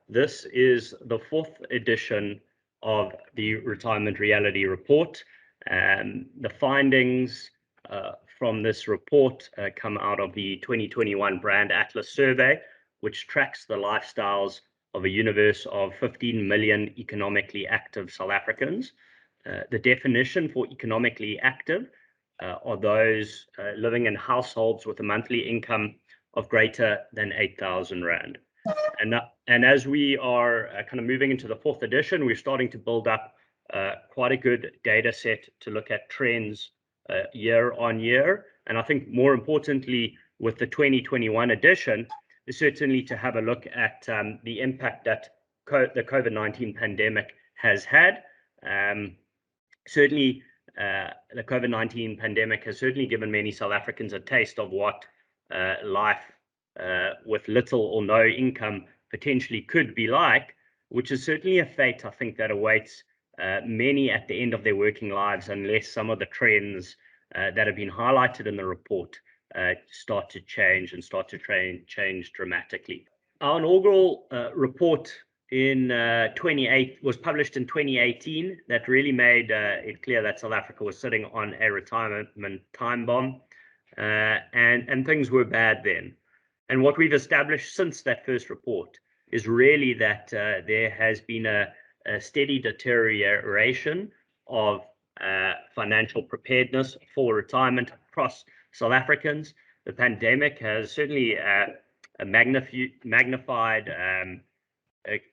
This is the fourth edition of the Retirement Reality Report. The findings from this report come out of the 2021 Brand Atlas Survey, which tracks the lifestyles of a universe of 15 million economically active South Africans. The definition for economically active are those living in households with a monthly income of greater than 8,000 Rand. And as we are kind of moving into the fourth edition, we're starting to build up quite a good data set to look at trends year on year. And I think more importantly, with the 2021 edition, is certainly to have a look at the impact that the COVID-19 pandemic has had. Certainly, the COVID-19 pandemic has certainly given many South Africans a taste of what life with little or no income potentially could be like, which is certainly a fate, I think, that awaits many at the end of their working lives, unless some of the trends that have been highlighted in the report start to change and start to change dramatically. Our inaugural report in 28 was published in 2018 that really made it clear that South Africa was sitting on a retirement time bomb, and things were bad then. And what we've established since that first report is really that there has been a steady deterioration of financial preparedness for retirement across South Africans. The pandemic has certainly magnified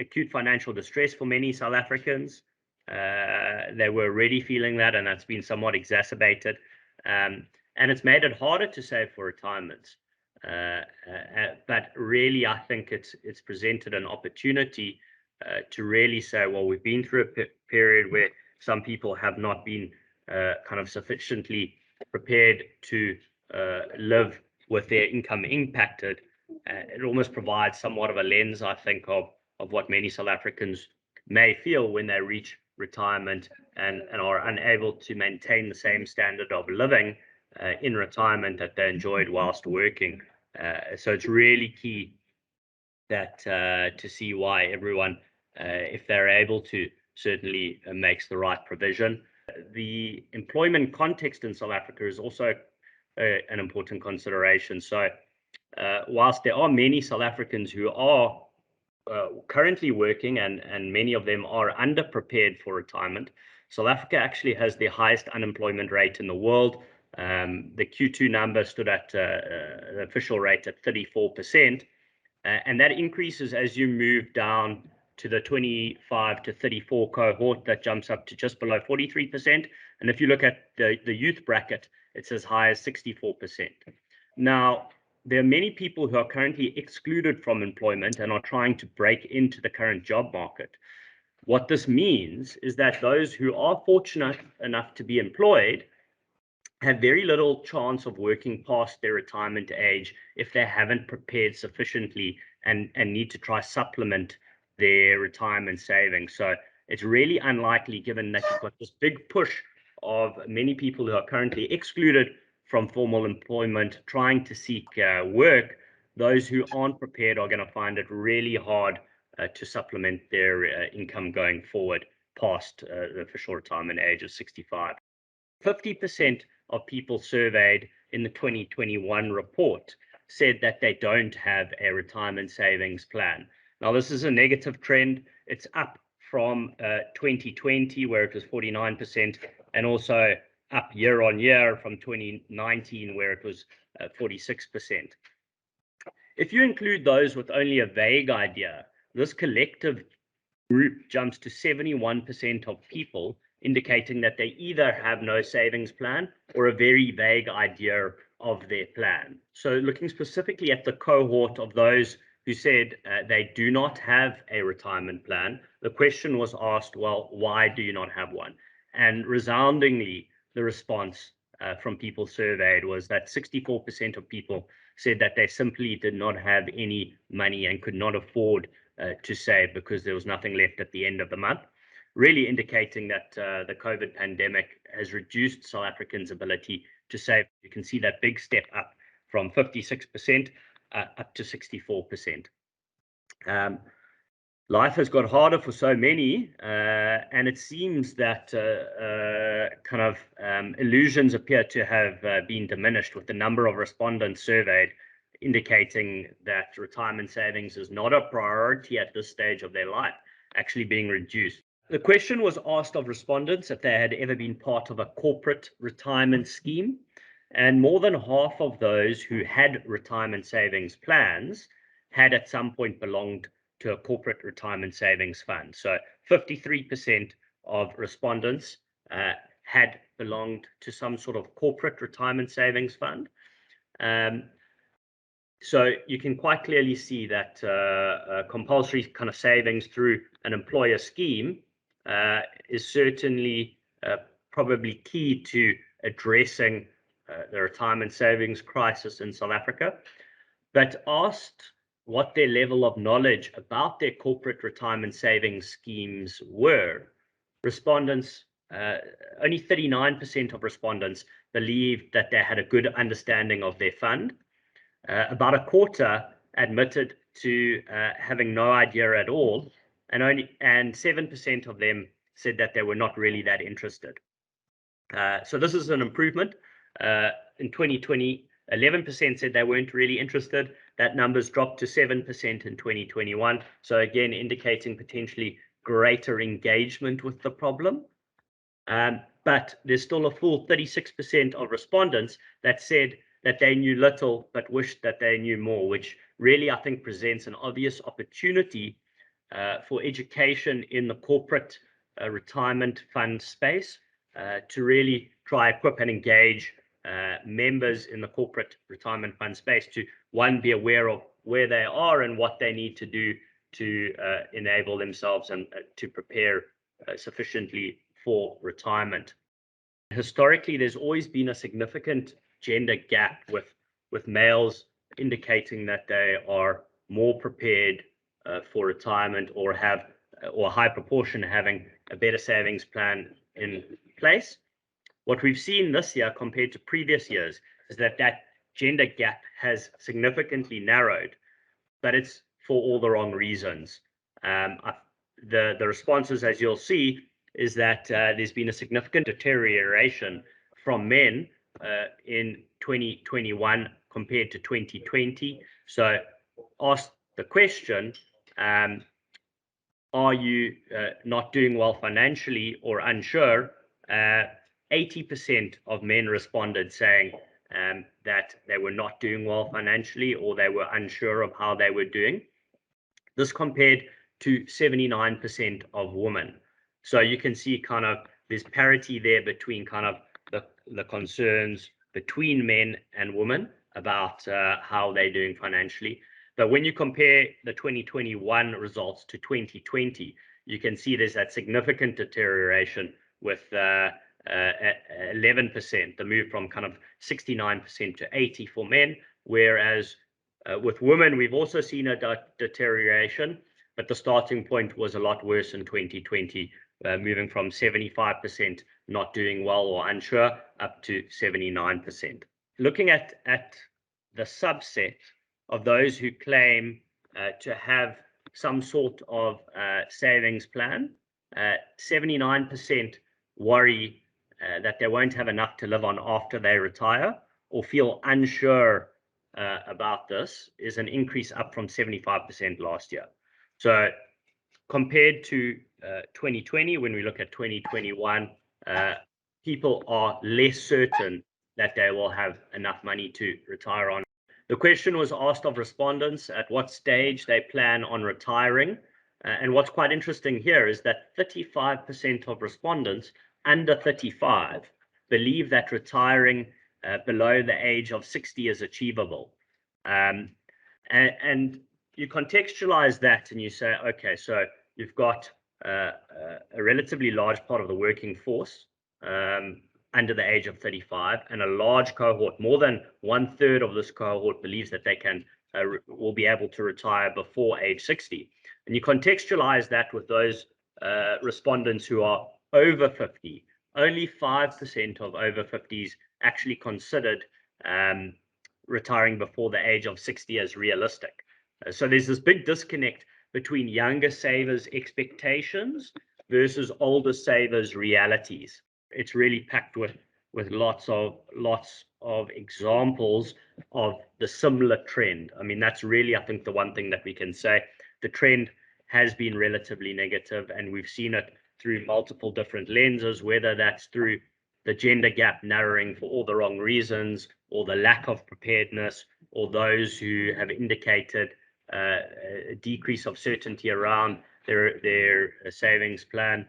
acute financial distress for many South Africans. They were already feeling that, and that's been somewhat exacerbated. And it's made it harder to save for retirement. But really, I think it's presented an opportunity to really say, well, we've been through a period where some people have not been kind of sufficiently prepared to live with their income impacted. It almost provides somewhat of a lens, I think, of what many South Africans may feel when they reach retirement and are unable to maintain the same standard of living in retirement that they enjoyed whilst working. So it's really key that to see why everyone, if they're able to, certainly makes the right provision. The employment context in South Africa is also an important consideration. So whilst there are many South Africans who are currently working, and many of them are underprepared for retirement, South Africa actually has the highest unemployment rate in the world. The Q2 number stood at the official rate at 34%, and that increases as you move down to the 25 to 34 cohort. That jumps up to just below 43%. And if you look at the youth bracket, it's as high as 64%. Now, there are many people who are currently excluded from employment and are trying to break into the current job market. What this means is that those who are fortunate enough to be employed have very little chance of working past their retirement age if they haven't prepared sufficiently and need to try supplement their retirement savings. So it's really unlikely, given that you've got this big push of many people who are currently excluded from formal employment trying to seek work. Those who aren't prepared are going to find it really hard to supplement their income going forward past the official retirement age of 65. 50% of people surveyed in the 2021 report said that they don't have a retirement savings plan. Now, this is a negative trend. It's up from 2020, where it was 49%, and also up year on year from 2019, where it was 46%. If you include those with only a vague idea, this collective group jumps to 71% of people, indicating that they either have no savings plan or a very vague idea of their plan. So looking specifically at the cohort of those who said they do not have a retirement plan, the question was asked, well, why do you not have one? And resoundingly, the response from people surveyed was that 64% of people said that they simply did not have any money and could not afford to save because there was nothing left at the end of the month, really indicating that the COVID pandemic has reduced South Africans' ability to save. You can see that big step up from 56% up to 64%. life has got harder for so many, and it seems that illusions appear to have been diminished, with the number of respondents surveyed indicating that retirement savings is not a priority at this stage of their life, actually being reduced. The question was asked of respondents if they had ever been part of a corporate retirement scheme, and more than half of those who had retirement savings plans had at some point belonged to a corporate retirement savings fund. So 53% of respondents had belonged to some sort of corporate retirement savings fund. So you can quite clearly see that compulsory kind of savings through an employer scheme is certainly probably key to addressing the retirement savings crisis in South Africa. But asked what their level of knowledge about their corporate retirement savings schemes were, respondents, only 39% of respondents believed that they had a good understanding of their fund. About a quarter admitted to having no idea at all, and 7% of them said that they were not really that interested. So this is an improvement. In 2020, 11% said they weren't really interested. That number's dropped to 7% in 2021. So again, indicating potentially greater engagement with the problem. But there's still a full 36% of respondents that said that they knew little but wished that they knew more, which really, I think, presents an obvious opportunity for education in the corporate retirement fund space to really try, equip and engage members in the corporate retirement fund space to, one, be aware of where they are and what they need to do to enable themselves and to prepare sufficiently for retirement. Historically, there's always been a significant gender gap, with males indicating that they are more prepared for retirement, or have, or a high proportion having a better savings plan in place. What we've seen this year compared to previous years is that that gender gap has significantly narrowed, but it's for all the wrong reasons. The responses, as you'll see, is that there's been a significant deterioration from men in 2021 compared to 2020. So ask the question, are you not doing well financially or unsure? 80% of men responded saying that they were not doing well financially, or they were unsure of how they were doing. This compared to 79% of women. So you can see kind of there's parity there between kind of the concerns between men and women about how they're doing financially. But when you compare the 2021 results to 2020, you can see there's that significant deterioration with 11%, the move from kind of 69% to 80% for men, whereas with women, we've also seen a deterioration, but the starting point was a lot worse in 2020, moving from 75% not doing well or unsure up to 79%. Looking at the subset of those who claim to have some sort of savings plan, 79% worry that they won't have enough to live on after they retire, or feel unsure about this, is an increase up from 75% last year. So compared to 2020, when we look at 2021, people are less certain that they will have enough money to retire on. The question was asked of respondents at what stage they plan on retiring. And what's quite interesting here is that 35% of respondents under 35 believe that retiring below the age of 60 is achievable. And you contextualize that and you say, okay, so you've got a relatively large part of the working force under the age of 35, and a large cohort, more than 1/3 of this cohort, believes that they will be able to retire before age 60. And you contextualize that with those respondents who are over 50. Only 5% of over 50s actually considered retiring before the age of 60 as realistic. So there's this big disconnect between younger savers' expectations versus older savers' realities. It's really packed with lots of examples of the similar trend. I mean, that's really, I think, the one thing that we can say. The trend has been relatively negative, and we've seen it through multiple different lenses, whether that's through the gender gap narrowing for all the wrong reasons, or the lack of preparedness, or those who have indicated a decrease of certainty around their savings plan.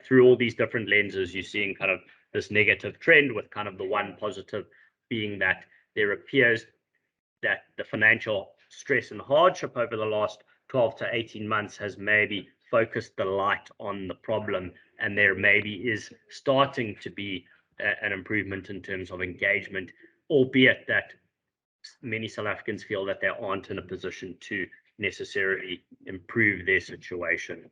Through all these different lenses, you're seeing kind of this negative trend, with kind of the one positive being that there appears that the financial stress and hardship over the last 12 to 18 months has maybe focused the light on the problem, and there maybe is starting to be an improvement in terms of engagement, albeit that many South Africans feel that they aren't in a position to necessarily improve their situation.